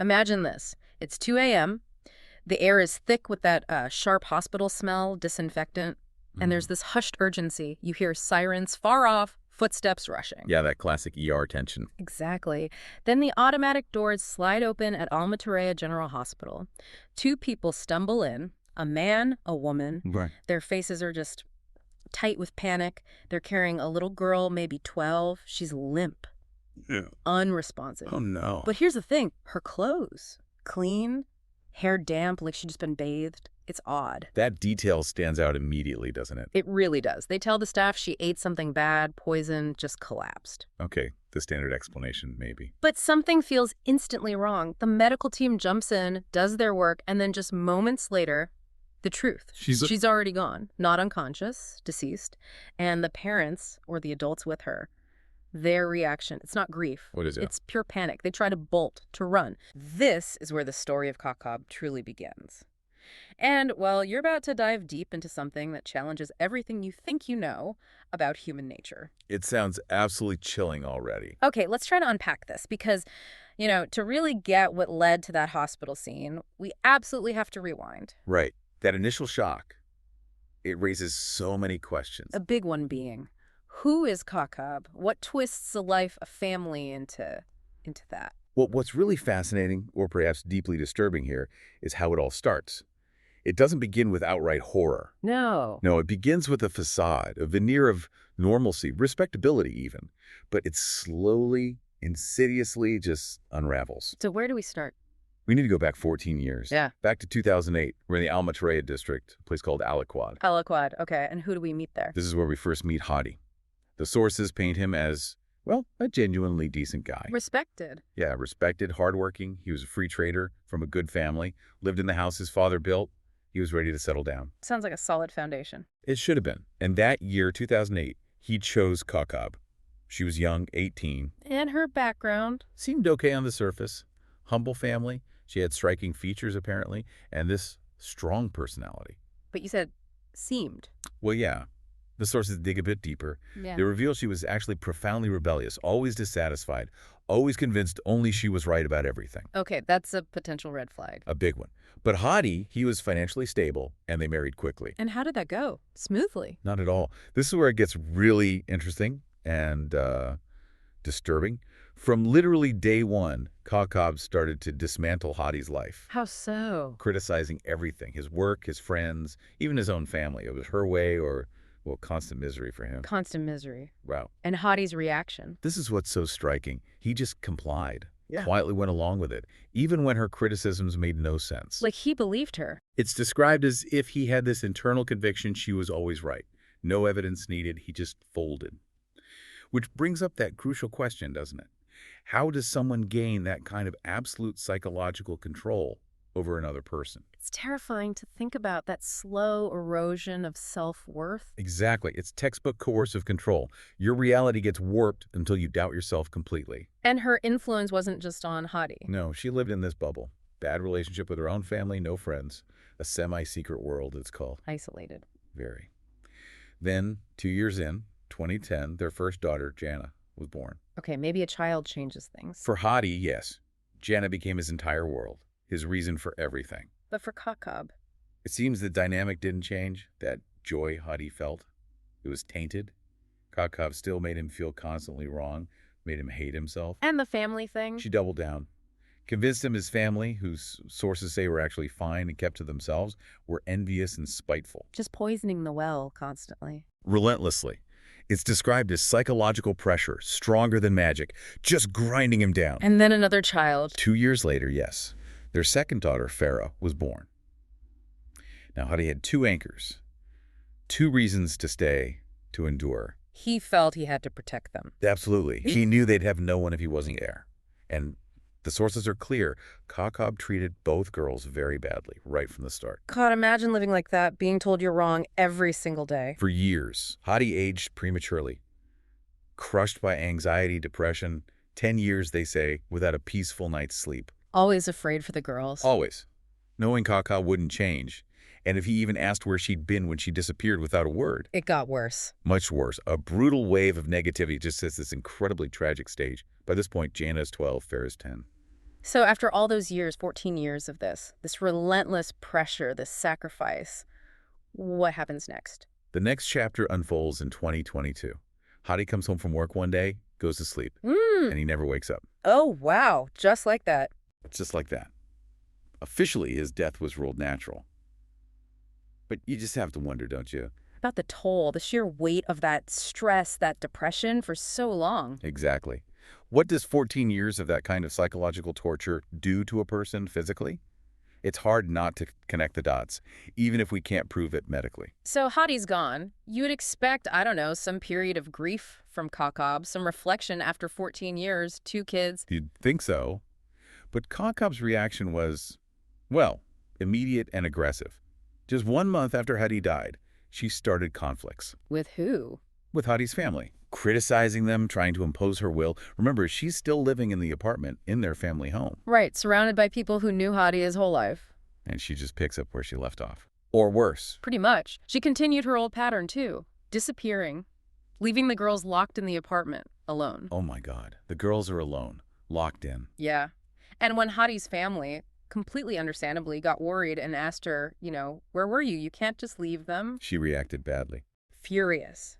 Imagine this. It's 2 a.m. The air is thick with that sharp hospital smell, disinfectant, and there's this hushed urgency. You hear sirens far off, footsteps rushing. Yeah, that classic ER tension. Exactly. Then the automatic doors slide open at Alma Torrella General Hospital. Two people stumble in, a man, a woman. Right. Their faces are just tight with panic. They're carrying a little girl, maybe 12. She's limp, unresponsive. Oh, no. But here's the thing. Her clothes, clean, hair damp, like she'd just been bathed. It's odd. That detail stands out immediately, doesn't it? It really does. They tell the staff she ate something bad, poison, just collapsed. Okay, the standard explanation, maybe. But something feels instantly wrong. The medical team jumps in, does their work, and then just moments later, the truth. She's already gone. Not unconscious, deceased. And the parents, or the adults with her, their reaction, it's not grief. What is it? It's pure panic. They try to bolt, to run. This is where the story of Kawkab truly begins. And, well, you're about to dive deep into something that challenges everything you think you know about human nature. It sounds absolutely chilling already. Okay, let's try to unpack this because, to really get what led to that hospital scene, we absolutely have to rewind. Right. That initial shock, it raises so many questions. A big one being, who is Kawkab? What twists a life, a family into that? Well, what's really fascinating, or perhaps deeply disturbing here, is how it all starts. It doesn't begin with outright horror. No, it begins with a facade, a veneer of normalcy, respectability even. But it slowly, insidiously just unravels. So where do we start? We need to go back 14 years. Yeah. Back to 2008. We're in the Alma Torrella district, a place called Aliquad. Aliquad, okay. And who do we meet there? This is where we first meet Hadi. The sources paint him as, well, a genuinely decent guy. Respected. Yeah, respected, hardworking. He was a free trader from a good family, lived in the house his father built. He was ready to settle down. Sounds like a solid foundation. It should have been. And that year, 2008, he chose Kawkab. She was young, 18. And her background? Seemed okay on the surface. Humble family. She had striking features, apparently, and this strong personality. But you said seemed. Well, yeah. The sources dig a bit deeper. Yeah. They reveal she was actually profoundly rebellious, always dissatisfied, always convinced only she was right about everything. Okay, that's a potential red flag. A big one. But Hadi, he was financially stable, and they married quickly. And how did that go? Smoothly? Not at all. This is where it gets really interesting and disturbing. From literally day one, Kawkab started to dismantle Hadi's life. How so? Criticizing everything, his work, his friends, even his own family. It was her way or, well, constant misery for him. Constant misery. Wow. And Hadi's reaction? This is what's so striking. He just complied. Yeah. Quietly went along with it, even when her criticisms made no sense. Like he believed her. It's described as if he had this internal conviction she was always right. No evidence needed, he just folded. Which brings up that crucial question, doesn't it? How does someone gain that kind of absolute psychological control over another person? It's terrifying to think about that slow erosion of self-worth. Exactly. It's textbook coercive control. Your reality gets warped until you doubt yourself completely. And her influence wasn't just on Hadi. No, she lived in this bubble. Bad relationship with her own family, no friends. A semi-secret world, it's called. Isolated. Very. Then, 2 years in, 2010, their first daughter, Jana, was born. Okay, maybe a child changes things. For Hadi, yes. Jana became his entire world, his reason for everything. But for Kawkab? It seems the dynamic didn't change, that joy Hadi felt. It was tainted. Kawkab still made him feel constantly wrong, made him hate himself. And the family thing? She doubled down. Convinced him his family, whose sources say were actually fine and kept to themselves, were envious and spiteful. Just poisoning the well constantly. Relentlessly. It's described as psychological pressure, stronger than magic, just grinding him down. And then another child. 2 years later, yes. Their second daughter, Farah, was born. Now, Hadi had two anchors, two reasons to stay, to endure. He felt he had to protect them. Absolutely. He knew they'd have no one if he wasn't there. And the sources are clear. Kawkab treated both girls very badly, right from the start. God, imagine living like that, being told you're wrong every single day. For years, Hadi aged prematurely, crushed by anxiety, depression. 10 years, they say, without a peaceful night's sleep. Always afraid for the girls. Always. Knowing Kawkab wouldn't change. And if he even asked where she'd been when she disappeared without a word. It got worse. Much worse. A brutal wave of negativity just sets this incredibly tragic stage. By this point, Jana is 12, Farah is 10. So after all those years, 14 years of this relentless pressure, this sacrifice, what happens next? The next chapter unfolds in 2022. Hadi comes home from work one day, goes to sleep, and he never wakes up. Oh, wow. Just like that. Just like that. Officially, his death was ruled natural. But you just have to wonder, don't you? About the toll, the sheer weight of that stress, that depression for so long. Exactly. What does 14 years of that kind of psychological torture do to a person physically? It's hard not to connect the dots, even if we can't prove it medically. So Hadi's gone. You would expect, I don't know, some period of grief from Kawkab, some reflection after 14 years, 2 kids. You'd think so. But Kawkab's reaction was, well, immediate and aggressive. Just 1 month after Hadi died, she started conflicts. With who? With Hadi's family, criticizing them, trying to impose her will. Remember, she's still living in the apartment in their family home. Right, surrounded by people who knew Hadi his whole life. And she just picks up where she left off. Or worse. Pretty much. She continued her old pattern, too. Disappearing. Leaving the girls locked in the apartment, alone. Oh my God. The girls are alone, locked in. Yeah. And when Hadi's family, completely understandably, got worried and asked her, where were you? You can't just leave them. She reacted badly. Furious.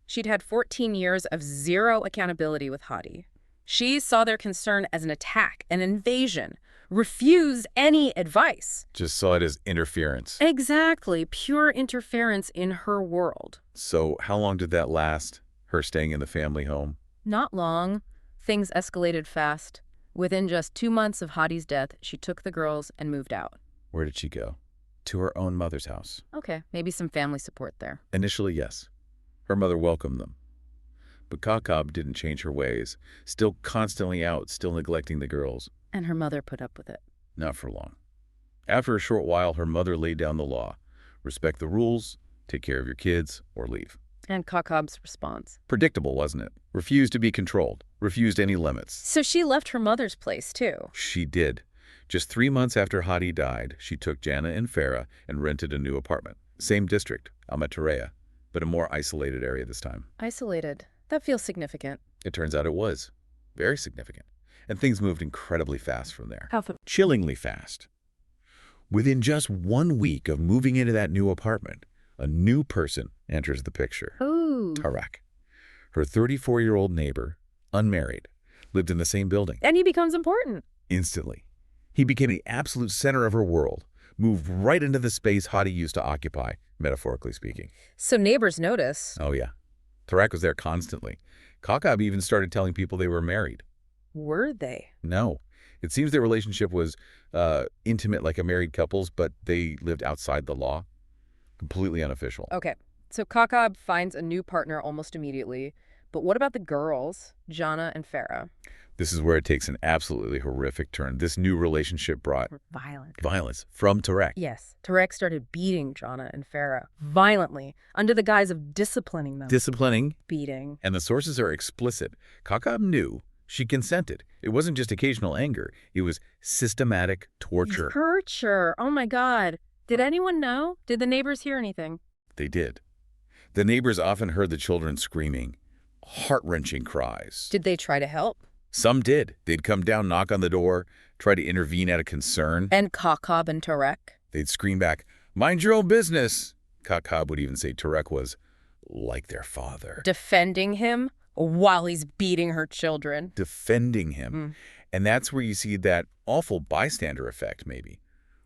She'd had 14 years of zero accountability with Hadi. She saw their concern as an attack, an invasion, refused any advice. Just saw it as interference. Exactly. Pure interference in her world. So how long did that last, her staying in the family home? Not long. Things escalated fast. Within just 2 months of Hadi's death, she took the girls and moved out. Where did she go? To her own mother's house. Okay, maybe some family support there. Initially, yes. Her mother welcomed them. But Kawkab didn't change her ways, still constantly out, still neglecting the girls. And her mother put up with it. Not for long. After a short while, her mother laid down the law. Respect the rules, take care of your kids, or leave. And Kawkab's response? Predictable, wasn't it? Refused to be controlled. Refused any limits. So she left her mother's place, too. She did. Just 3 months after Hadi died, she took Jana and Farah and rented a new apartment. Same district, Almatareya, but a more isolated area this time. Isolated. That feels significant. It turns out it was. Very significant. And things moved incredibly fast from there. How fast? Chillingly fast. Within just 1 week of moving into that new apartment, a new person enters the picture. Ooh. Tarek. Her 34-year-old neighbor, unmarried, lived in the same building. And he becomes important. Instantly. He became the absolute center of her world, moved right into the space Hadi used to occupy, metaphorically speaking. So neighbors notice. Oh, yeah. Tarek was there constantly. Kawkab even started telling people they were married. Were they? No. It seems their relationship was intimate like a married couple's, but they lived outside the law. Completely unofficial. Okay. So Kawkab finds a new partner almost immediately. But what about the girls, Jana and Farah? This is where it takes an absolutely horrific turn. This new relationship brought violence from Tarek. Yes. Tarek started beating Jana and Farah violently under the guise of disciplining them. Disciplining. Beating. And the sources are explicit. Kawkab knew. She consented. It wasn't just occasional anger. It was systematic torture. Torture. Oh, my God. Did anyone know? Did the neighbors hear anything? They did. The neighbors often heard the children screaming, heart-wrenching cries. Did they try to help? Some did. They'd come down, knock on the door, try to intervene out of concern. And Kawkab and Tarek? They'd scream back, "Mind your own business." Kawkab would even say Tarek was like their father. Defending him while he's beating her children. Defending him. And that's where you see that awful bystander effect, maybe.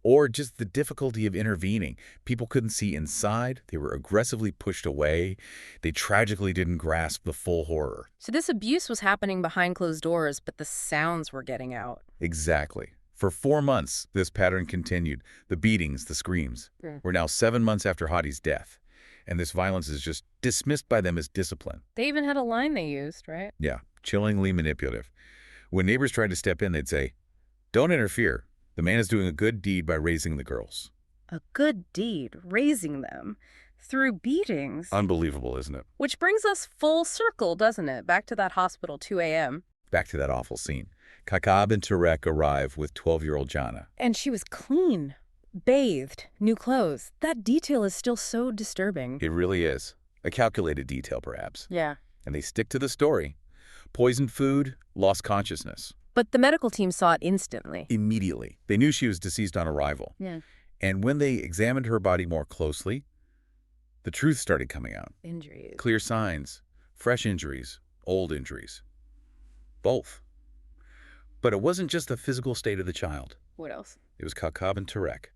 Or just the difficulty of intervening. People couldn't see inside. They were aggressively pushed away. They tragically didn't grasp the full horror. So this abuse was happening behind closed doors, but the sounds were getting out. Exactly. For 4 months, this pattern continued. The beatings, the screams. We're now 7 months after Hadi's death. And this violence is just dismissed by them as discipline. They even had a line they used, right? Yeah, chillingly manipulative. When neighbors tried to step in, they'd say, "Don't interfere. The man is doing a good deed by raising the girls." A good deed, raising them through beatings. Unbelievable, isn't it? Which brings us full circle, doesn't it? Back to that hospital, 2 a.m. Back to that awful scene. Kawkab and Tarek arrive with 12-year-old Jana. And she was clean, bathed, new clothes. That detail is still so disturbing. It really is. A calculated detail, perhaps. Yeah. And they stick to the story. Poisoned food, lost consciousness. But the medical team saw it instantly. Immediately. They knew she was deceased on arrival. Yeah. And when they examined her body more closely, the truth started coming out. Injuries. Clear signs, fresh injuries, old injuries. Both. But it wasn't just the physical state of the child. What else? It was Kawkab and Tarek.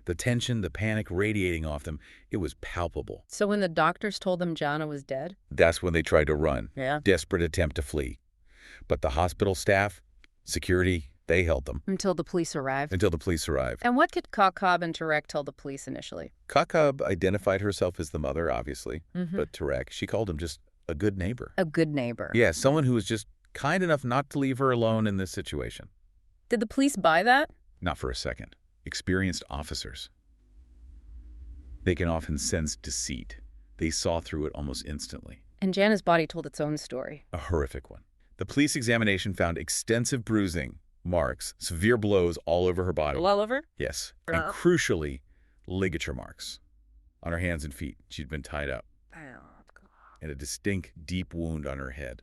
The tension, the panic radiating off them, it was palpable. So when the doctors told them Jana was dead? That's when they tried to run. Yeah. Desperate attempt to flee. But the hospital staff, security, they held them. Until the police arrived? Until the police arrived. And what did Kawkab and Tarek tell the police initially? Kawkab identified herself as the mother, obviously. But Tarek, she called him just a good neighbor. A good neighbor. Yeah, someone who was just kind enough not to leave her alone in this situation. Did the police buy that? Not for a second. Experienced officers. They can often sense deceit. They saw through it almost instantly. And Jana's body told its own story. A horrific one. The police examination found extensive bruising, marks, severe blows all over her body. All over? Yes. And crucially, ligature marks on her hands and feet. She'd been tied up. Oh, God. And a distinct, deep wound on her head.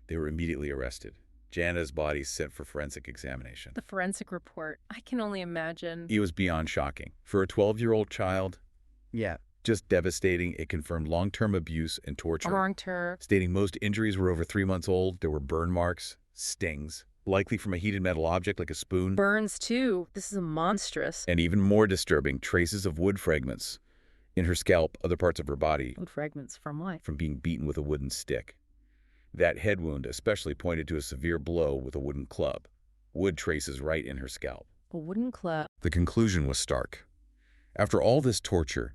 They were immediately arrested. Jana's body sent for forensic examination. The forensic report. I can only imagine. It was beyond shocking. For a 12-year-old child, Yeah. just devastating. It confirmed long-term abuse and torture. Long-term. Stating most injuries were over 3 months old. There were burn marks, stings, likely from a heated metal object like a spoon. Burns, too. This is monstrous. And even more disturbing, traces of wood fragments in her scalp, other parts of her body. Wood fragments from what? From being beaten with a wooden stick. That head wound especially pointed to a severe blow with a wooden club. Wood traces right in her scalp. A wooden club. The conclusion was stark. After all this torture,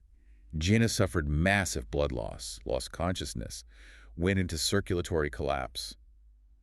Jana suffered massive blood loss, lost consciousness, went into circulatory collapse,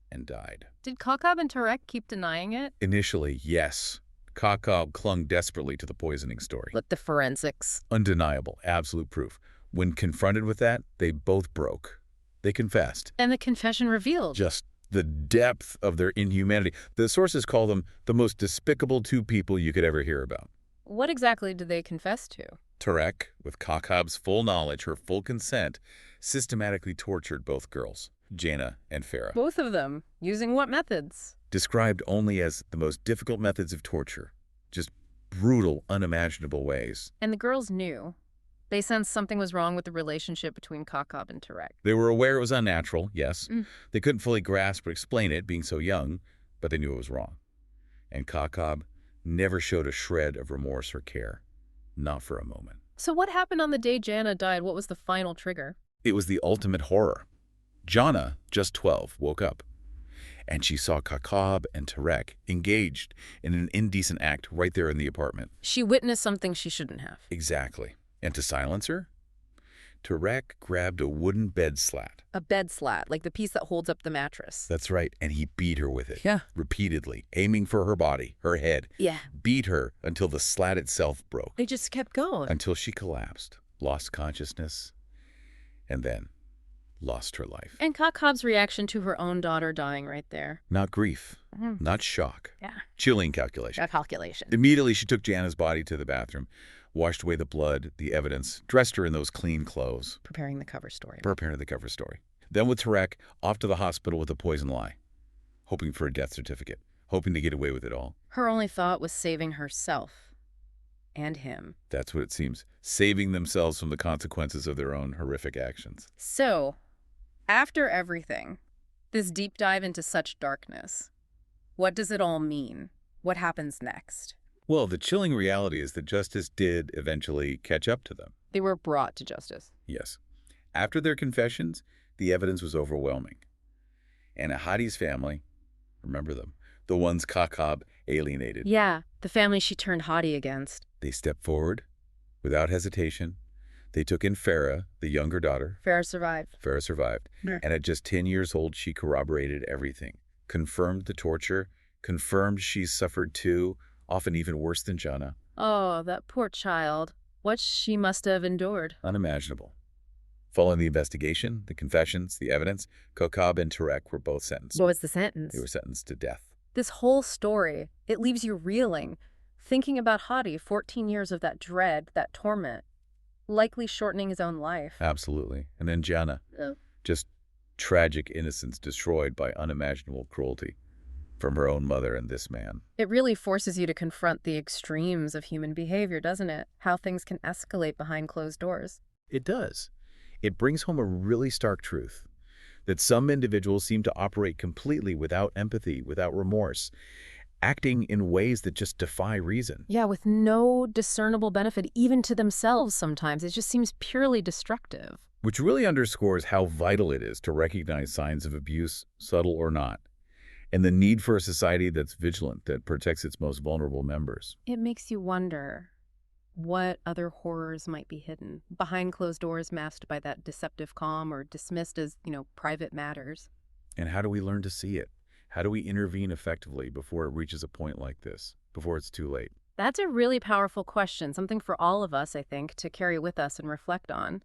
and died. Did Kawkab and Tarek keep denying it? Initially, yes. Kawkab clung desperately to the poisoning story. But the forensics. Undeniable, absolute proof. When confronted with that, they both broke. They confessed. And the confession revealed. Just the depth of their inhumanity. The sources call them the most despicable two people you could ever hear about. What exactly did they confess to? Tarek, with Kawkab's full knowledge, her full consent, systematically tortured both girls, Jana and Farah. Both of them. Using what methods? Described only as the most difficult methods of torture. Just brutal, unimaginable ways. And the girls knew. They sensed something was wrong with the relationship between Kawkab and Tarek. They were aware it was unnatural, yes. Mm. They couldn't fully grasp or explain it, being so young, but they knew it was wrong. And Kawkab never showed a shred of remorse or care. Not for a moment. So what happened on the day Jana died? What was the final trigger? It was the ultimate horror. Jana, just 12, woke up. And she saw Kawkab and Tarek engaged in an indecent act right there in the apartment. She witnessed something she shouldn't have. Exactly. And to silence her, Tarek grabbed a wooden bed slat. A bed slat, like the piece that holds up the mattress. That's right. And he beat her with it. Yeah. Repeatedly, aiming for her body, her head. Yeah. Beat her until the slat itself broke. They just kept going. Until she collapsed, lost consciousness, and then lost her life. And Kawkab's reaction to her own daughter dying right there. Not grief, not shock. Yeah. Chilling calculation. A calculation. Immediately, she took Jana's body to the bathroom, washed away the blood, the evidence, dressed her in those clean clothes. Preparing the cover story. Preparing the cover story. Then with Tarek, off to the hospital with a poison lie, hoping for a death certificate, hoping to get away with it all. Her only thought was saving herself. And him. That's what it seems. Saving themselves from the consequences of their own horrific actions. So, after everything, this deep dive into such darkness, what does it all mean? What happens next? Well, the chilling reality is that justice did eventually catch up to them. They were brought to justice. Yes. After their confessions, the evidence was overwhelming. And Hadi's family, remember them, the ones Kawkab alienated. Yeah, the family she turned Hadi against. They stepped forward without hesitation. They took in Farah, the younger daughter. Farah survived. Farah survived. Yeah. And at just 10 years old, she corroborated everything. Confirmed the torture, confirmed she suffered too, often even worse than Jana. Oh, that poor child. What she must have endured. Unimaginable. Following the investigation, the confessions, the evidence, Kawkab and Tarek were both sentenced. What was the sentence? They were sentenced to death. This whole story, it leaves you reeling, thinking about Hadi, 14 years of that dread, that torment, likely shortening his own life. Absolutely. And then Jana. Oh. Just tragic innocence destroyed by unimaginable cruelty. from her own mother and this man. It really forces you to confront the extremes of human behavior, doesn't it? How things can escalate behind closed doors. It does. It brings home a really stark truth, that some individuals seem to operate completely without empathy, without remorse, acting in ways that just defy reason. Yeah, with no discernible benefit even to themselves sometimes. It just seems purely destructive. Which really underscores how vital it is to recognize signs of abuse, subtle or not, and the need for a society that's vigilant, that protects its most vulnerable members. It makes you wonder what other horrors might be hidden behind closed doors, masked by that deceptive calm or dismissed as, private matters. And how do we learn to see it? How do we intervene effectively before it reaches a point like this, before it's too late? That's a really powerful question, something for all of us, I think, to carry with us and reflect on.